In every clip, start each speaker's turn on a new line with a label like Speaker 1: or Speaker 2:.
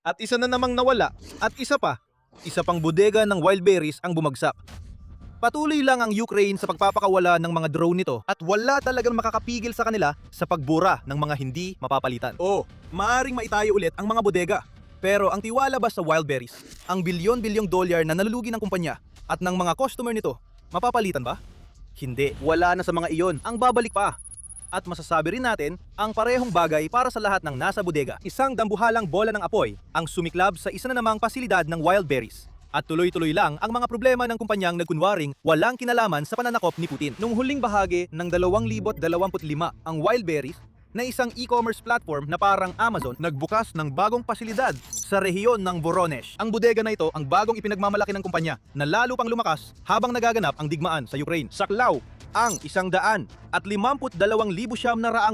Speaker 1: At isa na namang nawala, at isa pa. Isa pang bodega ng wild berries ang bumagsak. Patuloy lang ang Ukraine sa pagpapakawala ng mga drone nito at wala talagang makakapigil sa kanila sa pagbura ng mga hindi mapapalitan. Oo, maaring maitayo ulit ang mga bodega. Pero ang tiwala ba sa wild berries, ang bilyon-bilyong dolyar na nalulugi ng kumpanya at ng mga customer nito, mapapalitan ba? Hindi, wala na sa mga iyon, ang babalik pa. At masasabi rin natin ang parehong bagay para sa lahat ng nasa bodega. Isang dambuhalang bola ng apoy ang sumiklab sa isa na namang pasilidad ng wild berries. At tuloy-tuloy lang ang mga problema ng kumpanyang nagkunwaring walang kinalaman sa pananakop ni Putin. Nung huling bahagi ng 2025, ang wild berries na isang e-commerce platform na parang Amazon nagbukas ng bagong pasilidad sa rehiyon ng Voronezh. Ang bodega na ito ang bagong ipinagmamalaki ng kumpanya na lalo pang lumakas habang nagaganap ang digmaan sa Ukraine. Saklaw ang 152,000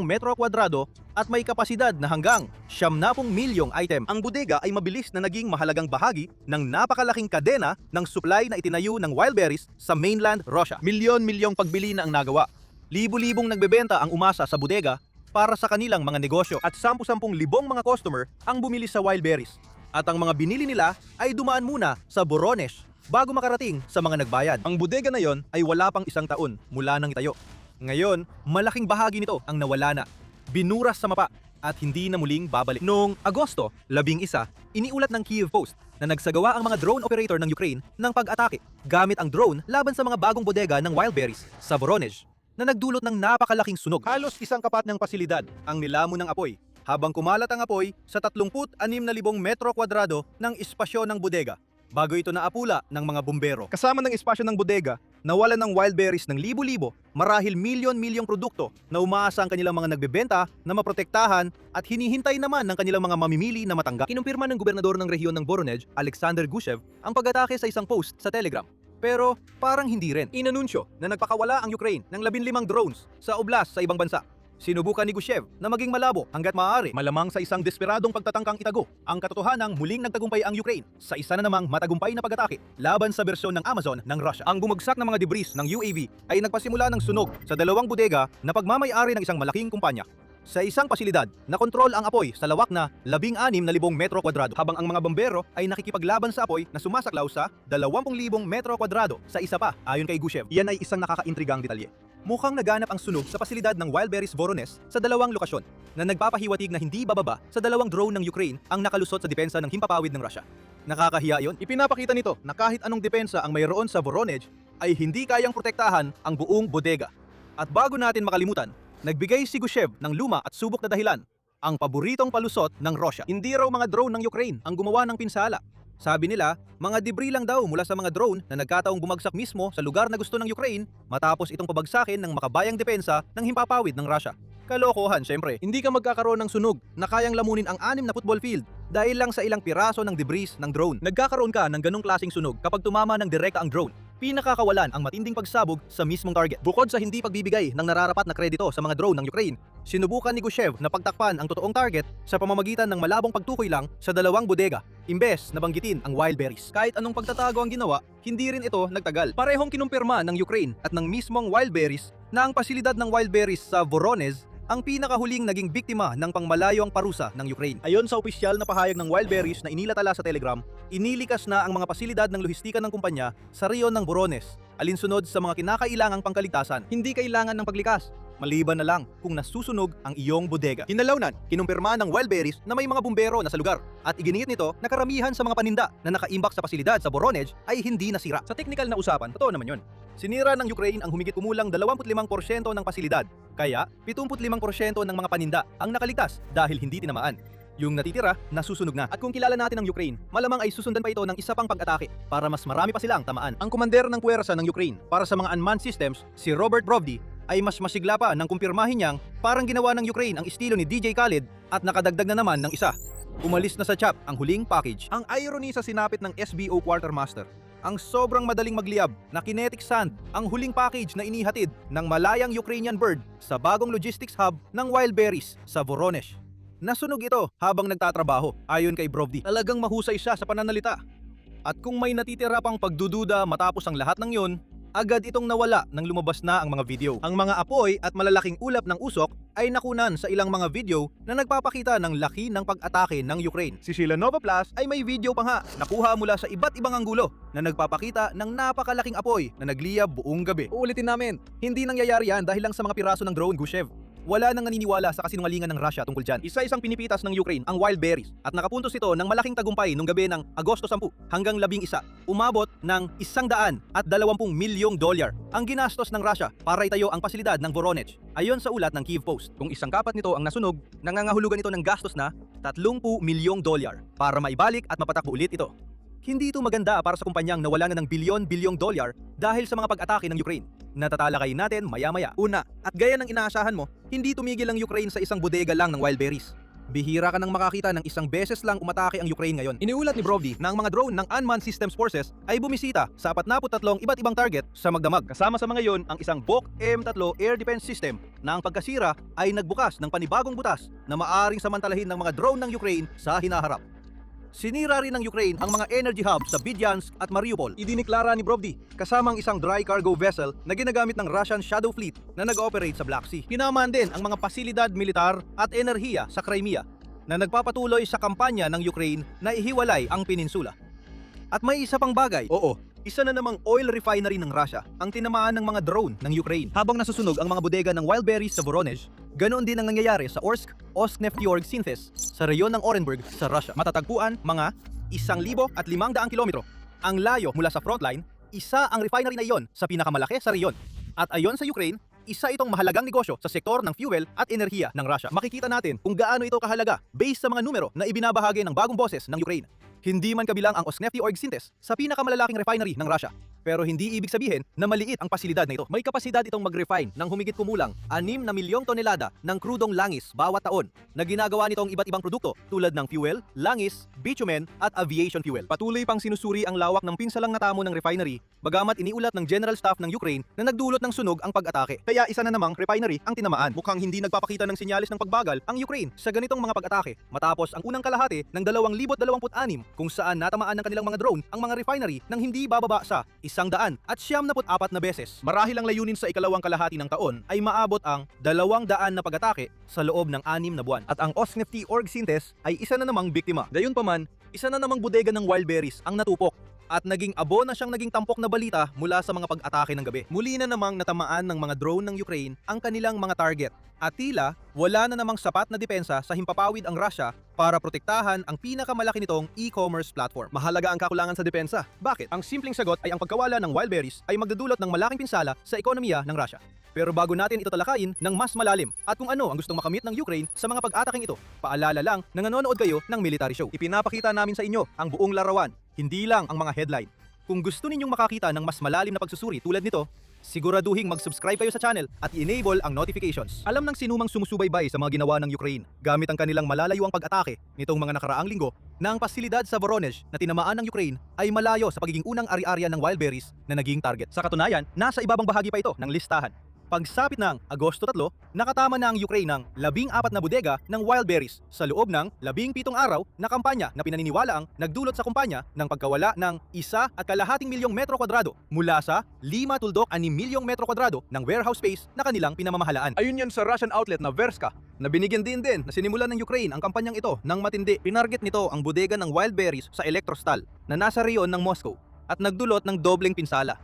Speaker 1: metro kwadrado at may kapasidad na hanggang 70 milyong item. Ang bodega ay mabilis na naging mahalagang bahagi ng napakalaking kadena ng supply na itinayo ng wild berries sa mainland Russia. Milyon-milyong pagbili na ang nagawa. Libo-libong nagbebenta ang umasa sa bodega para sa kanilang mga negosyo at 10,000 mga customer ang bumili sa wild berries. At ang mga binili nila ay dumaan muna sa Voronezh bago makarating sa mga nagbayad. Ang bodega na yon ay wala pang 1 taon mula nang itayo. Ngayon, malaking bahagi nito ang nawala na, binuras sa mapa at hindi na muling babalik. Noong Agosto 11, iniulat ng Kyiv Post na nagsagawa ang mga drone operator ng Ukraine ng pag-atake gamit ang drone laban sa mga bagong bodega ng wild berries sa Voronezh na nagdulot ng napakalaking sunog. Halos isang kapat ng pasilidad ang nilamon ng apoy habang kumalat ang apoy sa 36,000 metro kwadrado ng espasyo ng bodega. Bago ito naapula ng mga bumbero. Kasama ng espasyo ng bodega, nawalan ng wild berries ng libo-libo, marahil milyon-milyong produkto na umaasa ang kanilang mga nagbebenta na maprotektahan at hinihintay naman ng kanilang mga mamimili na matanggap. Kinumpirma ng gobernador ng rehiyon ng Voronezh, Alexander Gushev, ang pag-atake sa isang post sa Telegram. Pero parang hindi rin. Inanunsyo na nagpakawala ang Ukraine ng 15 drones sa oblast sa ibang bansa. Sinubukan ni Gushev na maging malabo hanggat maaari, malamang sa isang desperadong pagtatangkang itago ang katotohanang muling nagtagumpay ang Ukraine sa isa na namang matagumpay na pag-atake laban sa bersyon ng Amazon ng Russia. Ang bumagsak ng mga debris ng UAV ay nagpasimula ng sunog sa 2 bodega na pagmamay-ari ng isang malaking kumpanya. Sa isang pasilidad, nakontrol ang apoy sa lawak na 16,000 metro kwadrado habang ang mga bombero ay nakikipaglaban sa apoy na sumasaklaw sa 20,000 metro kwadrado sa isa pa ayon kay Gushev. Yan ay isang nakakaintrigang detalye. Mukhang naganap ang sunog sa pasilidad ng wild berries Voronezh sa 2 lokasyon na nagpapahiwatig na hindi bababa sa 2 drone ng Ukraine ang nakalusot sa depensa ng himpapawid ng Russia. Nakakahiya yon. Ipinapakita nito na kahit anong depensa ang mayroon sa Voronezh ay hindi kayang protektahan ang buong bodega. At bago natin makalimutan, nagbigay si Gushev ng luma at subok na dahilan, ang paboritong palusot ng Russia. Hindi raw mga drone ng Ukraine ang gumawa ng pinsala. Sabi nila, mga debris lang daw mula sa mga drone na nagkataong bumagsak mismo sa lugar na gusto ng Ukraine matapos itong pabagsakin ng makabayang depensa ng himpapawid ng Russia. Kalokohan, syempre. Hindi ka magkakaroon ng sunog na kayang lamunin ang 6 na football field dahil lang sa ilang piraso ng debris ng drone. Nagkakaroon ka ng ganong klaseng sunog kapag tumama ng direkta ang drone. Pinakakawalan ang matinding pagsabog sa mismong target. Bukod sa hindi pagbibigay ng nararapat na kredito sa mga drone ng Ukraine, sinubukan ni Gushev na pagtakpan ang totoong target sa pamamagitan ng malabong pagtukoy lang sa 2 bodega, imbes na banggitin ang wild berries. Kahit anong pagtatago ang ginawa, hindi rin ito nagtagal. Parehong kinumpirma ng Ukraine at ng mismong wild berries na ang pasilidad ng wild berries sa Voronezh ang pinakahuling naging biktima ng pangmalayong parusa ng Ukraine. Ayon sa opisyal na pahayag ng wild berries na inilatala sa Telegram, inilikas na ang mga pasilidad ng lohistika ng kumpanya sa rehiyon ng Voronezh, alinsunod sa mga kinakailangang pangkaligtasan. Hindi kailangan ng paglikas, maliban na lang kung nasusunog ang iyong bodega. Hinalaunan, kinumpirma ng wild berries na may mga bumbero na sa lugar at iginit nito na karamihan sa mga paninda na nakaimbak sa pasilidad sa Voronezh ay hindi nasira. Sa technical na usapan, totoo naman yun. Sinira ng Ukraine ang humigit kumulang 25% ng pasilidad, kaya 75% ng mga paninda ang nakaligtas dahil hindi tinamaan. Yung natitira, nasusunog na. At kung kilala natin ang Ukraine, malamang ay susundan pa ito ng isa pang pag-atake para mas marami pa silang tamaan. Ang komandero ng puwersa ng Ukraine para sa mga unmanned systems, si Robert Brovdi, ay mas masigla pa nang kumpirmahin niyang parang ginawa ng Ukraine ang estilo ni DJ Khaled at nakadagdag na naman ng isa. Umalis na sa chop ang huling package. Ang irony sa sinapit ng SBO Quartermaster, ang sobrang madaling magliyab na kinetic sand ang huling package na inihatid ng malayang Ukrainian bird sa bagong logistics hub ng wild berries sa Voronezh. Nasunog ito habang nagtatrabaho, ayon kay Brovdi. Talagang mahusay siya sa pananalita. At kung may natitira pang pagdududa matapos ang lahat ng yon, agad itong nawala nang lumabas na ang mga video. Ang mga apoy at malalaking ulap ng usok ay nakunan sa ilang mga video na nagpapakita ng laki ng pag-atake ng Ukraine. Si Sheila Nova Plus ay may video pa nga nakuha mula sa iba't ibang anggulo na nagpapakita ng napakalaking apoy na nagliyab buong gabi. Uulitin namin, hindi nangyayari yan dahil lang sa mga piraso ng drone Gusev. Wala nang naniniwala sa kasinungalingan ng Russia tungkol dyan. Isa-isang pinipitas ng Ukraine ang wild berries at nakapuntos ito ng malaking tagumpay nung gabi ng Agosto 10 hanggang 11. Umabot ng $120 milyong ang ginastos ng Russia para itayo ang pasilidad ng Voronezh. Ayon sa ulat ng Kyiv Post, kung isang kapat nito ang nasunog, nangangahulugan ito ng gastos na $30 milyong para maibalik at mapatakbo ulit ito. Hindi ito maganda para sa kumpanyang nawala na ng bilyon-bilyong dolyar dahil sa mga pag-atake ng Ukraine. Natatalakayin natin maya-maya. Una, at gaya ng inaasahan mo, hindi tumigil ang Ukraine sa isang bodega lang ng wild berries. Bihira ka nang makakita ng isang beses lang umatake ang Ukraine ngayon. Iniulat ni Brovdi na ang mga drone ng Unmanned Systems Forces ay bumisita sa 43 iba't ibang target sa magdamag. Kasama sa mga yon ang isang Buk M3 Air Defense System na ang pagkasira ay nagbukas ng panibagong butas na maaring samantalahin ng mga drone ng Ukraine sa hinaharap. Sinira rin ng Ukraine ang mga energy hubs sa Bidyansk at Mariupol. Idiniklara ni Brovdi kasamang isang dry cargo vessel na ginagamit ng Russian Shadow Fleet na nag-ooperate sa Black Sea. Pinaman din ang mga pasilidad militar at enerhiya sa Crimea na nagpapatuloy sa kampanya ng Ukraine na ihiwalay ang peninsula. At may isa pang bagay, isa na namang oil refinery ng Russia ang tinamaan ng mga drone ng Ukraine. Habang nasusunog ang mga bodega ng wild berries sa Voronezh, ganoon din ang nangyayari sa Orsk, Oskneftyorsk Synthes sa reyon ng Orenburg sa Russia. Matatagpuan mga 1,500 kilometro. Ang layo mula sa frontline, isa ang refinery na iyon sa pinakamalaki sa reyon. At ayon sa Ukraine, isa itong mahalagang negosyo sa sektor ng fuel at enerhiya ng Russia. Makikita natin kung gaano ito kahalaga based sa mga numero na ibinabahagi ng bagong boses ng Ukraine. Hindi man kabilang ang Oskneftyorsk Synthes sa pinakamalalaking refinery ng Russia. Pero hindi ibig sabihin na maliit ang pasilidad na ito. May kapasidad itong mag-refine ng humigit kumulang 6 na milyong tonelada ng krudong langis bawat taon na ginagawa nitong iba't ibang produkto tulad ng fuel, langis, bitumen at aviation fuel. Patuloy pang sinusuri ang lawak ng pinsalang natamo ng refinery bagamat iniulat ng General Staff ng Ukraine na nagdulot ng sunog ang pag-atake. Kaya isa na namang refinery ang tinamaan. Mukhang hindi nagpapakita ng sinyalis ng pagbagal ang Ukraine sa ganitong mga pag-atake matapos ang unang kalahati ng 2026 kung saan natamaan ng kanilang mga drone ang mga refinery nang hindi bababa sa 174 na beses. Marahil ang layunin sa ikalawang kalahati ng taon ay maabot ang 200 na pag-atake sa loob ng 6 na buwan. At ang Oskneftyorsk Synthes ay isa na namang biktima. Gayunpaman, isa na namang bodega ng wild berries ang natupok at naging abo na siyang naging tampok na balita mula sa mga pag-atake ng gabi. Muli na namang natamaan ng mga drone ng Ukraine ang kanilang mga target. At tila, wala na namang sapat na depensa sa himpapawid ang Russia para protektahan ang pinakamalaki nitong e-commerce platform. Mahalaga ang kakulangan sa depensa. Bakit? Ang simpleng sagot ay ang pagkawala ng wild berries ay magdudulot ng malaking pinsala sa ekonomiya ng Russia. Pero bago natin ito talakayin ng mas malalim at kung ano ang gustong makamit ng Ukraine sa mga pag-ataking ito, paalala lang na nanonood kayo ng military show. Ipinapakita namin sa inyo ang buong larawan, hindi lang ang mga headline. Kung gusto ninyong makakita ng mas malalim na pagsusuri tulad nito, siguraduhing mag-subscribe kayo sa channel at i-enable ang notifications. Alam ng sinumang sumusubaybay sa mga ginawa ng Ukraine gamit ang kanilang malalayuang pag-atake nitong mga nakaraang linggo na ang pasilidad sa Voronezh na tinamaan ng Ukraine ay malayo sa pagiging unang ari-arian ng wild berries na naging target. Sa katunayan, nasa ibabang bahagi pa ito ng listahan. Pagsapit ng Agosto 3, nakatama na ang Ukraine ng 14 na bodega ng wild berries sa loob ng 17 araw na kampanya na pinaniniwalaang nagdulot sa kumpanya ng pagkawala ng 1.2 milyong metro kwadrado mula sa 5.6 milyong metro kwadrado ng warehouse space na kanilang pinamamahalaan. Ayun yan sa Russian outlet na Verska na binigyan din na sinimulan ng Ukraine ang kampanyang ito ng matindi. Pinarget nito ang bodega ng wild berries sa Electrostal na nasa reyon ng Moscow at nagdulot ng dobleng pinsala.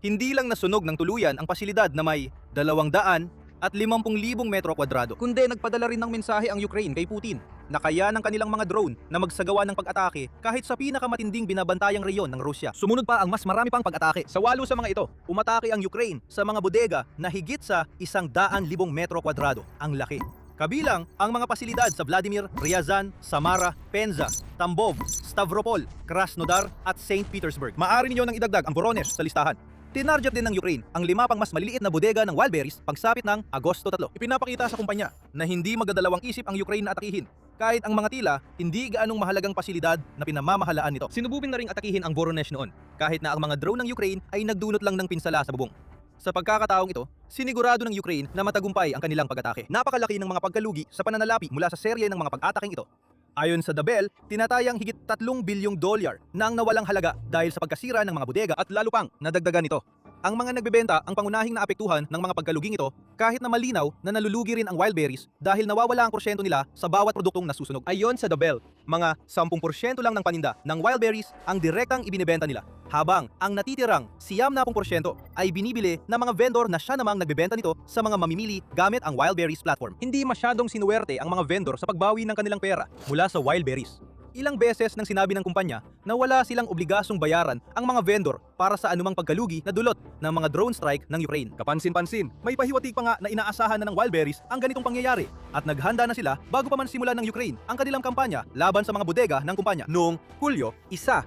Speaker 1: Hindi lang nasunog ng tuluyan ang pasilidad na may 250,000 metro kwadrado, kundi nagpadala rin ng mensahe ang Ukraine kay Putin na kaya ng kanilang mga drone na magsagawa ng pag-atake kahit sa pinakamatinding binabantayang reyon ng Rusya. Sumunod pa ang mas marami pang pag-atake. Sa 8 sa mga ito, umatake ang Ukraine sa mga bodega na higit sa 100,000 metro kwadrado. Ang laki. Kabilang ang mga pasilidad sa Vladimir, Ryazan, Samara, Penza, Tambov, Stavropol, Krasnodar at St. Petersburg. Maaari ninyo nang idagdag ang Voronezh sa listahan. Tinarget din ng Ukraine ang 5 pang mas maliliit na bodega ng wild berries pagsapit ng Agosto 3. Ipinapakita sa kumpanya na hindi magdadalawang isip ang Ukraine na atakihin kahit ang mga tila hindi gaanong mahalagang pasilidad na pinamamahalaan nito. Sinububin na ring atakihin ang Voronezh noon kahit na ang mga drone ng Ukraine ay nagdulot lang ng pinsala sa bubong. Sa pagkakataong ito, sinigurado ng Ukraine na matagumpay ang kanilang pag-atake. Napakalaki ng mga pagkalugi sa pananalapi mula sa serye ng mga pag-ataking ito. Ayon sa The Bell, tinatayang higit $3 bilyong na ang nawalang halaga dahil sa pagkasira ng mga bodega at lalo pang nadagdagan nito. Ang mga nagbebenta ang pangunahing naapektuhan ng mga pagkaluging ito kahit na malinaw na nalulugi rin ang wild berries dahil nawawala ang porsyento nila sa bawat produktong nasusunog. Ayon sa The Bell, mga 10% lang ng paninda ng wild berries ang direktang ibinebenta nila, habang ang natitirang 90% ay binibili ng mga vendor na siya namang nagbebenta nito sa mga mamimili gamit ang wild berries platform. Hindi masyadong sinuwerte ang mga vendor sa pagbawi ng kanilang pera mula sa wild berries. Ilang beses nang sinabi ng kumpanya na wala silang obligasyong bayaran ang mga vendor para sa anumang pagkalugi na dulot ng mga drone strike ng Ukraine. Kapansin-pansin, may pahiwatig pa nga na inaasahan na ng wild berries ang ganitong pangyayari at naghanda na sila bago pa man simulan ng Ukraine ang kanilang kampanya laban sa mga bodega ng kumpanya. Noong Hulyo,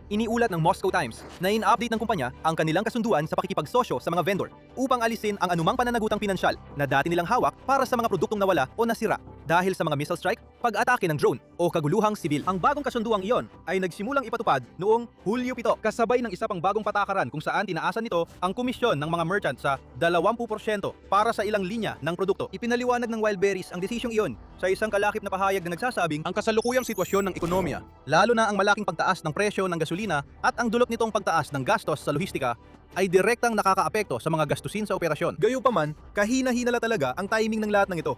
Speaker 1: iniulat ng Moscow Times na in-update ng kumpanya ang kanilang kasunduan sa pakikipagsosyo sa mga vendor upang alisin ang anumang pananagutang pinansyal na dati nilang hawak para sa mga produktong nawala o nasira dahil sa mga missile strike, pag-atake ng drone o kaguluhang sibil. Ang bagong kasunduang iyon ay nagsimulang ipatupad noong Hulyo 7 kasabay ng isa pang bagong patakaran kung saan tinaasan nito ang komisyon ng mga merchant sa 20% para sa ilang linya ng produkto. Ipinaliwanag ng wild berries ang desisyong iyon sa isang kalakip na pahayag na nagsasabing ang kasalukuyang sitwasyon ng ekonomiya, lalo na ang malaking pagtaas ng presyo ng gasolina at ang dulot nitong pagtaas ng gastos sa lohistika ay direktang nakakaapekto sa mga gastusin sa operasyon. Gayunpaman, kahina-hina talaga ang timing ng lahat ng ito.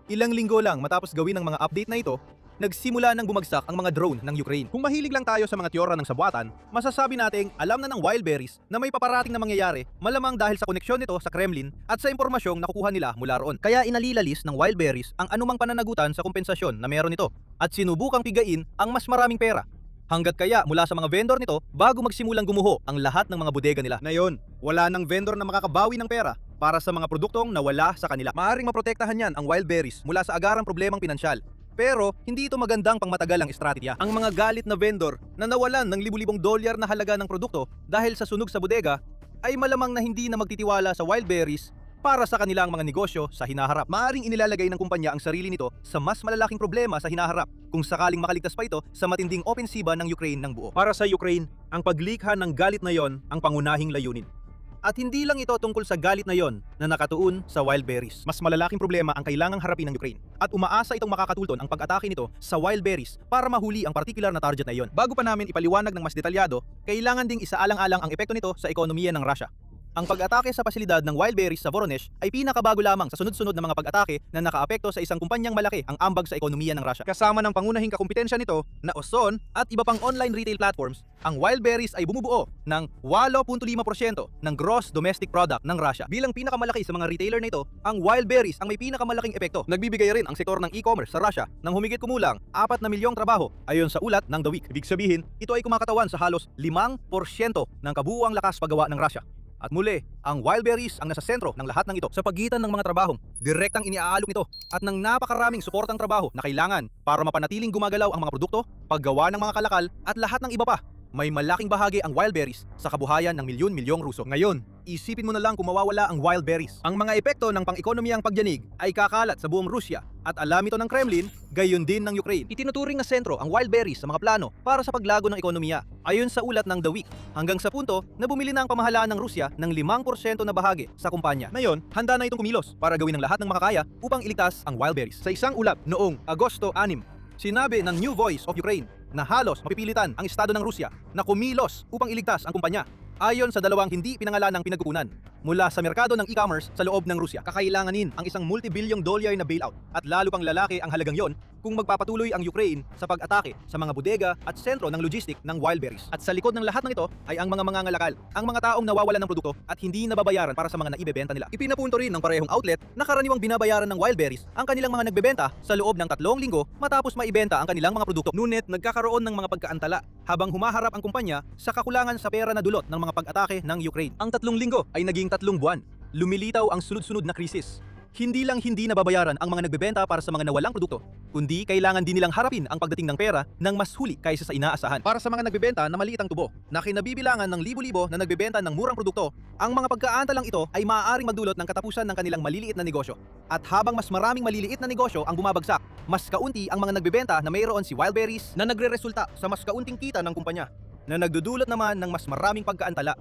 Speaker 1: Ilang linggo lang matapos gawin ng mga update na ito, nagsimula nang bumagsak ang mga drone ng Ukraine. Kung mahilig lang tayo sa mga teorya ng sabuatan, masasabi nating alam na ng wild berries na may paparating na mangyayari, malamang dahil sa koneksyon nito sa Kremlin at sa impormasyong nakukuha nila mula roon. Kaya inalilalis ng wild berries ang anumang pananagutan sa kompensasyon na meron nito at sinubukang pigain ang mas maraming pera. Hanggat kaya mula sa mga vendor nito bago magsimulang gumuho ang lahat ng mga bodega nila. Ngayon, wala nang vendor na makakabawi ng pera para sa mga produktong nawala sa kanila. Maaring maprotektahan yan ang wild berries mula sa agarang problemang pinansyal. Pero hindi ito magandang pangmatagalang estratehiya. Ang mga galit na vendor na nawalan ng libu-libong dolyar na halaga ng produkto dahil sa sunog sa bodega ay malamang na hindi na magtitiwala sa wild berries para sa kanilang mga negosyo sa hinaharap. Maaring inilalagay ng kumpanya ang sarili nito sa mas malalaking problema sa hinaharap kung sakaling makaligtas pa ito sa matinding opensiba ng Ukraine ng buo. Para sa Ukraine, ang paglikha ng galit na yon ang pangunahing layunin. At hindi lang ito tungkol sa galit na yon na nakatuon sa wild berries. Mas malalaking problema ang kailangang harapin ng Ukraine. At umaasa itong makakatulton ang pag-atake nito sa wild berries para mahuli ang particular na target na yon. Bago pa namin ipaliwanag ng mas detalyado, kailangan ding isaalang-alang ang epekto nito sa ekonomiya ng Russia. Ang pag-atake sa pasilidad ng wild berries sa Voronezh ay pinakabago lamang sa sunod-sunod na mga pag-atake na nakaapekto sa isang kumpanyang malaki ang ambag sa ekonomiya ng Russia. Kasama ng pangunahing kakumpetensya nito na Ozon at iba pang online retail platforms, ang wild berries ay bumubuo ng 8.5% ng gross domestic product ng Russia. Bilang pinakamalaki sa mga retailer nito, ang wild berries ang may pinakamalaking epekto. Nagbibigay rin ang sektor ng e-commerce sa Russia ng humigit kumulang 4 na milyong trabaho ayon sa ulat ng The Week. Ibig sabihin, ito ay kumakatawan sa halos 5% ng kabuuang lakas paggawa ng Russia. At muli, ang wild berries ang nasa sentro ng lahat ng ito sa pagitan ng mga trabahong direktang iniaalok nito at ng napakaraming suportang trabaho na kailangan para mapanatiling gumagalaw ang mga produkto, paggawa ng mga kalakal at lahat ng iba pa. May malaking bahagi ang wild berries sa kabuhayan ng milyon-milyong Ruso. Ngayon, isipin mo na lang kung mawawala ang wild berries. Ang mga epekto ng pang-ekonomiyang pagyanig ay kakalat sa buong Rusya at alam ito ng Kremlin, gayon din ng Ukraine. Itinuturing na sentro ang wild berries sa mga plano para sa paglago ng ekonomiya. Ayon sa ulat ng The Week, hanggang sa punto na bumili na ang pamahalaan ng Rusya ng 5% na bahagi sa kumpanya. Ngayon, handa na itong kumilos para gawin ng lahat ng makakaya upang iligtas ang wild berries. Sa isang ulat noong Agosto 6, sinabi ng New Voice of Ukraine na halos mapipilitan ang estado ng Rusya na kumilos upang iligtas ang kumpanya. Ayon sa dalawang hindi pinangalanang pinagkukunan mula sa merkado ng e-commerce sa loob ng Rusya, kakailanganin ang isang multi-bilyong dolyar na bailout at lalo pang lalaki ang halagang yon kung magpapatuloy ang Ukraine sa pag-atake sa mga bodega at sentro ng logistic ng wild berries. At sa likod ng lahat ng ito ay ang mga mangangalakal, ang mga taong nawawalan ng produkto at hindi nababayaran para sa mga naibebenta nila. Ipinapunto rin ng parehong outlet na karaniwang binabayaran ng wild berries ang kanilang mga nagbebenta sa loob ng 3 linggo matapos maibenta ang kanilang mga produkto. Ngunit nagkakaroon ng mga pagkaantala habang humaharap ang kumpanya sa kakulangan sa pera na dulot ng mga pag-atake ng Ukraine. Ang 3 linggo ay naging 3 buwan. Lumilitaw ang sunod-sunod na krisis. Hindi lang hindi nababayaran ang mga nagbebenta para sa mga nawalang produkto, kundi kailangan din nilang harapin ang pagdating ng pera ng mas huli kaysa sa inaasahan. Para sa mga nagbebenta na maliit ang tubo, na kinabibilangan ng libo-libo na nagbebenta ng murang produkto, ang mga pagkaantalang ito ay maaaring magdulot ng katapusan ng kanilang maliliit na negosyo. At habang mas maraming maliliit na negosyo ang bumabagsak, mas kaunti ang mga nagbebenta na mayroon si wild berries na nagreresulta sa mas kaunting kita ng kumpanya, na nagdudulot naman ng mas maraming pagkaantala.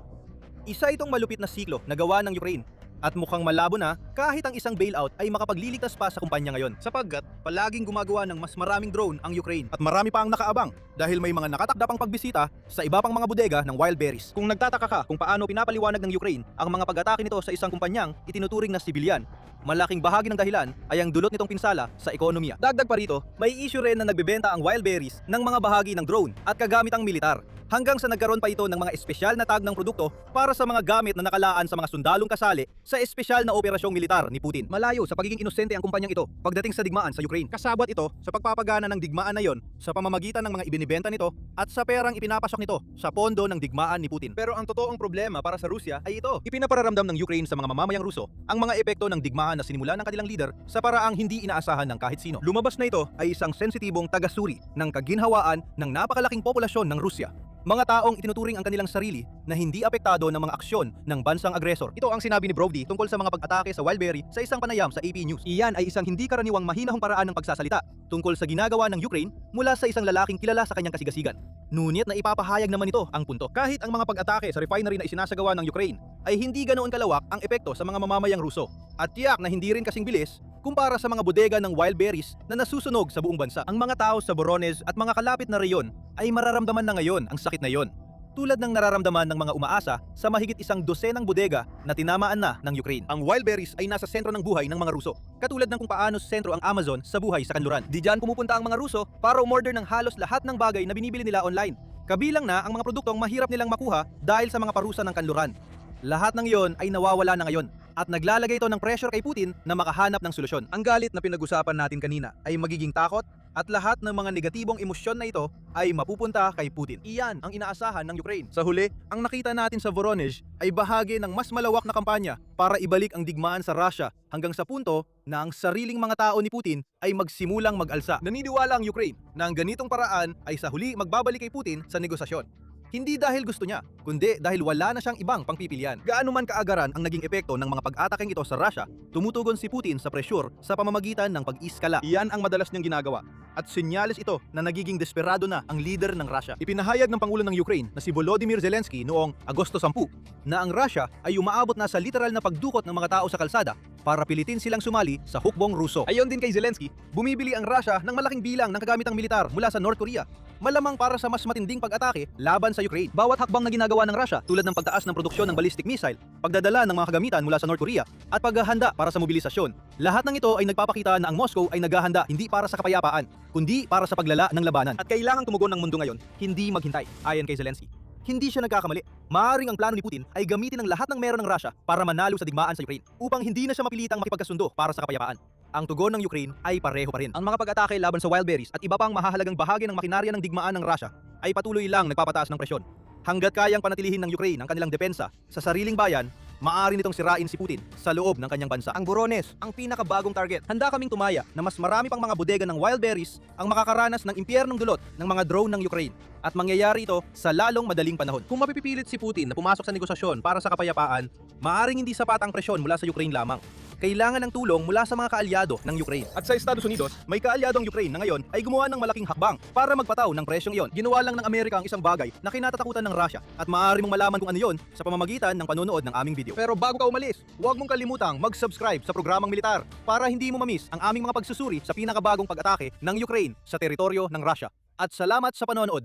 Speaker 1: Isa itong malupit na siklo na gawa ng Ukraine At mukhang malabo na kahit ang isang bailout ay makapagliligtas pa sa kumpanya ngayon sapagkat palaging gumagawa ng mas maraming drone ang Ukraine at marami pa ang nakaabang dahil may mga nakatakda pang pagbisita sa iba pang mga bodega ng Wildberries. Kung nagtataka ka kung paano pinapaliwanag ng Ukraine ang mga pag-atake nito sa isang kumpanyang itinuturing na sibilyan, malaking bahagi ng dahilan ay ang dulot nitong pinsala sa ekonomiya. Dagdag pa rito, may issue rin na nagbebenta ang Wildberries ng mga bahagi ng drone at kagamitang militar hanggang sa nagkaroon pa ito ng mga espesyal na tag ng produkto para sa mga gamit na nakalaan sa mga sundalong kasali sa espesyal na operasyong militar ni Putin. Malayo sa pagiging inosente ang kumpanyang ito pagdating sa digmaan sa Ukraine. Kasabwat ito sa pagpapagana ng digmaan na yon sa pamamagitan ng mga ibinibenta nito at sa perang ipinapasok nito sa pondo ng digmaan ni Putin. Pero ang totoong problema para sa Rusya ay ito. Ipinapararamdam ng Ukraine sa mga mamamayang Ruso ang mga epekto ng digmaan na sinimula ng kanilang leader sa paraang hindi inaasahan ng kahit sino. Lumabas na ito ay isang sensitibong tagasuri ng kaginhawaan ng napakalaking populasyon ng Rusya. Mga taong itinuturing ang kanilang sarili na hindi apektado ng mga aksyon ng bansang agresor. Ito ang sinabi ni Brody tungkol sa mga pag-atake sa Wildberry sa isang panayam sa AP News. Iyan ay isang hindi karaniwang mahinahong paraan ng pagsasalita tungkol sa ginagawa ng Ukraine mula sa isang lalaking kilala sa kanyang kasigasigan. Ngunit na ipapahayag naman ito ang punto. Kahit ang mga pag-atake sa refinery na isinasagawa ng Ukraine ay hindi ganoon kalawak ang epekto sa mga mamamayang Ruso. At tiyak na hindi rin kasing bilis kumpara sa mga bodega ng Wildberries na nasusunog sa buong bansa. Ang mga tao sa Voronezh at mga kalapit na reyon ay mararamdaman na ngayon ang sakit na yon. Tulad ng nararamdaman ng mga umaasa sa mahigit 12 bodega na tinamaan na ng Ukraine. Ang Wildberries ay nasa sentro ng buhay ng mga Ruso, katulad ng kung paano sentro ang Amazon sa buhay sa kanluran. Di dyan pumupunta ang mga Ruso para umorder ng halos lahat ng bagay na binibili nila online. Kabilang na ang mga produktong mahirap nilang makuha dahil sa mga parusa ng kanluran. Lahat ng yon ay nawawala na ngayon at naglalagay ito ng pressure kay Putin na makahanap ng solusyon. Ang galit na pinag-usapan natin kanina ay magiging takot at lahat ng mga negatibong emosyon na ito ay mapupunta kay Putin. Iyan ang inaasahan ng Ukraine. Sa huli, ang nakita natin sa Voronezh ay bahagi ng mas malawak na kampanya para ibalik ang digmaan sa Russia hanggang sa punto na ang sariling mga tao ni Putin ay magsimulang mag-alsa. Naniniwala ang Ukraine na ang ganitong paraan ay sa huli magbabalik kay Putin sa negosasyon. Hindi dahil gusto niya, kundi dahil wala na siyang ibang pangpipilian. Gaano man kaagaran ang naging epekto ng mga pag-atakeng ito sa Russia, tumutugon si Putin sa pressure sa pamamagitan ng pag-iskala. Iyan ang madalas niyang ginagawa. At senyales ito na nagiging desperado na ang leader ng Russia. Ipinahayag ng Pangulo ng Ukraine na si Volodymyr Zelensky noong Agosto 10 na ang Russia ay umaabot na sa literal na pagdukot ng mga tao sa kalsada para pilitin silang sumali sa hukbong Ruso. Ayon din kay Zelensky, bumibili ang Russia ng malaking bilang ng kagamitang militar mula sa North Korea, malamang para sa mas matinding pag-atake laban sa Ukraine. Bawat hakbang na ginagawa ng Russia tulad ng pagtaas ng produksyon ng ballistic missile, pagdadala ng mga kagamitan mula sa North Korea at paghahanda para sa mobilisasyon. Lahat ng ito ay nagpapakita na ang Moscow ay naghahanda hindi para sa kapayapaan, kundi para sa paglala ng labanan. At kailangang tumugon ng mundo ngayon, hindi maghintay, ayon kay Zelensky. Hindi siya nagkakamali. Maaaring ang plano ni Putin ay gamitin ang lahat ng meron ng Russia para manalo sa digmaan sa Ukraine upang hindi na siya mapilitang makipagkasundo para sa kapayapaan. Ang tugon ng Ukraine ay pareho pa rin. Ang mga pag-atake laban sa Wildberries at iba pang mahahalagang bahagi ng makinarya ng digmaan ng Russia ay patuloy lang nagpapataas ng presyon. Hanggat kayang panatilihin ng Ukraine ang kanilang depensa sa sariling bayan, maaari nitong sirain si Putin sa loob ng kanyang bansa. Ang Voronezh, ang pinakabagong target. Handa kaming tumaya na mas marami pang mga bodega ng Wildberries ang makakaranas ng impyernong dulot ng mga drone ng Ukraine. At mangyayari ito sa lalong madaling panahon. Kung mapipilit si Putin na pumasok sa negosasyon para sa kapayapaan, maaring hindi sapat ang presyon mula sa Ukraine lamang. Kailangan ng tulong mula sa mga kaalyado ng Ukraine. At sa Estados Unidos, may kaalyado ang Ukraine na ngayon ay gumawa ng malaking hakbang para magpataw ng presyong iyon. Ginawa lang ng Amerika ang isang bagay na kinatatakutan ng Russia at maaari mong malaman kung ano yon sa pamamagitan ng panonood ng aming video. Pero bago ka umalis, huwag mong kalimutang mag-subscribe sa programang militar para hindi mo mamiss ang aming mga pagsusuri sa pinakabagong pag-atake ng Ukraine sa teritoryo ng Russia. At salamat sa panonood.